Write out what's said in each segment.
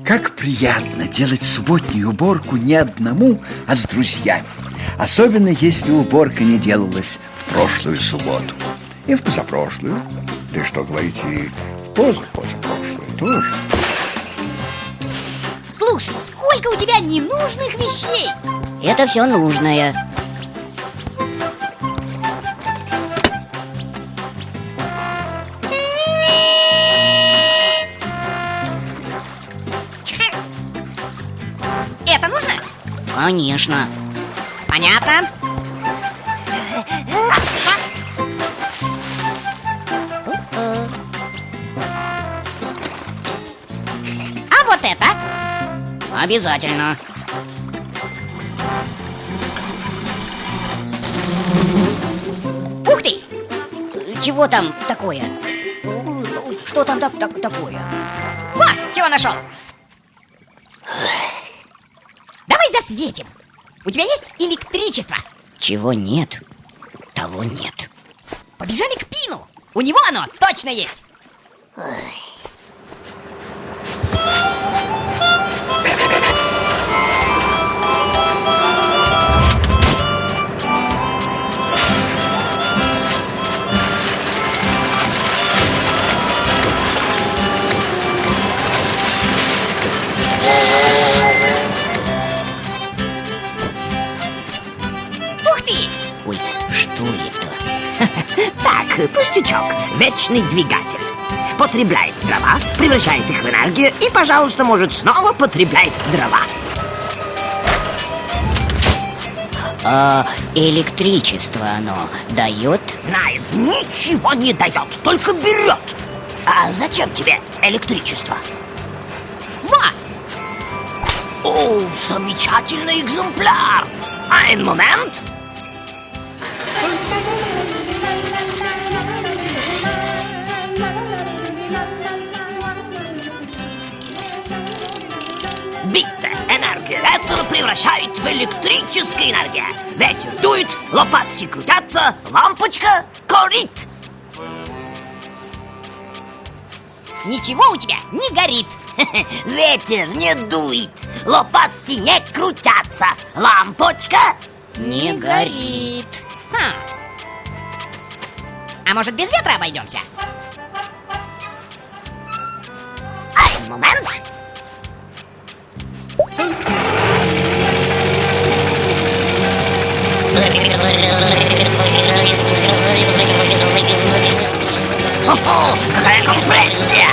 Как приятно делать субботнюю уборку не одному, а с друзьями. Особенно, если уборка не делалась в прошлую субботу. И в позапрошлую. Да и что говорить, и в позапрошлую тоже. Слушай, сколько у тебя ненужных вещей! Это все нужное. Это нужно? Конечно. Понятно. А вот это? Обязательно. Ух ты! Чего там такое? Что там такое? Вот, чего нашел. Давай засветим. У тебя есть электричество? Чего нет, того нет. Побежали к Пину. У него оно точно есть. Ух ты! Ой, что это? Так, пустячок, вечный двигатель. Потребляет дрова, превращает их в энергию и, пожалуйста, может снова потреблять дрова. А электричество оно дает? Знает, ничего не дает, только берет. А зачем тебе электричество? Вот! О, замечательный экземпляр! Ein момент! Биtte, энергию ветра превращает в электрическую энергию. Ветер дует, лопасти крутятся, лампочка горит. Ничего у тебя не горит. Ветер не дует, лопасти не крутятся, лампочка Не горит. Хм. А может, без ветра обойдемся? Ein момент. О, какая компрессия!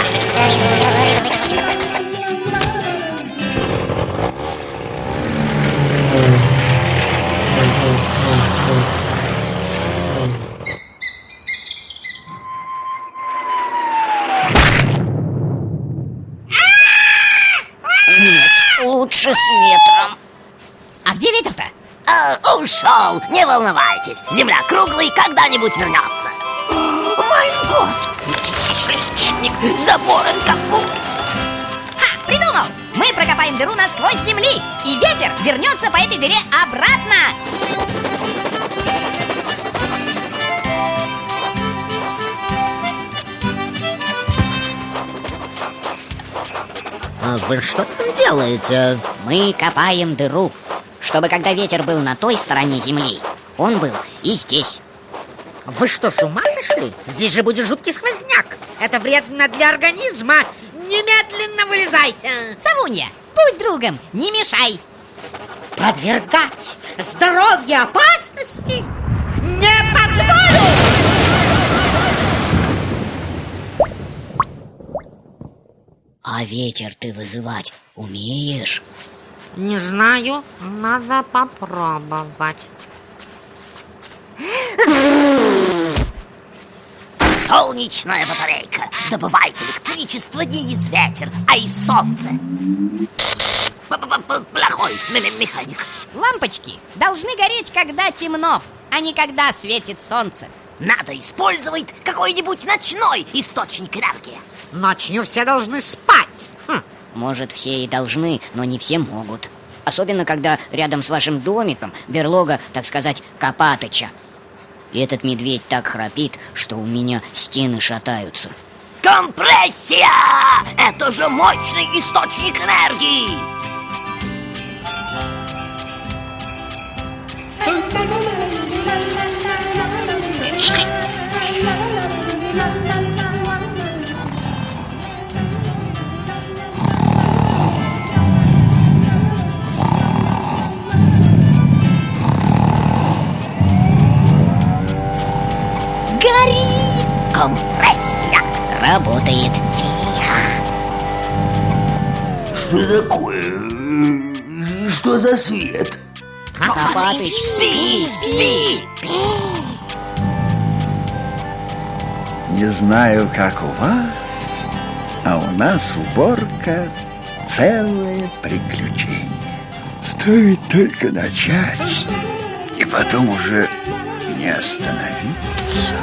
Нет, лучше с ветром. А где ветер-то? Ушел, не волновайтесь. Земля круглая, когда-нибудь вернется. Мой год, отличник, заборен капут. Ха, придумал! Мы прокопаем дыру насквозь земли, и ветер вернется по этой дыре обратно. А вы что там делаете? Мы копаем дыру, чтобы когда ветер был на той стороне земли, он был и здесь. Вы что, с ума сошли? Здесь же будет жуткий сквозняк. Это вредно для организма. Немедленно вылезайте. Савунья, будь другом, не мешай. Подвергать здоровье опасности не позволю! А ветер ты вызывать умеешь? Не знаю, надо попробовать. Солнечная батарейка добывает электричество не из ветра, а из солнца. Плохой механик. Лампочки должны гореть, когда темно. а не когда светит солнце. Надо использовать какой-нибудь ночной источник энергии. Ночью все должны спать. Может, все и должны, но не все могут. Особенно, когда рядом с вашим домиком берлога, так сказать, Копатыча. И этот медведь так храпит, что у меня стены шатаются. Компрессия! Это же мощный источник энергии! Горит! Компрессия! Работает. Что такое? Что за свет? Копатыч, Спи, спи! Не знаю, как у вас, а у нас уборка целое приключение. Стоит только начать, и потом уже не остановиться.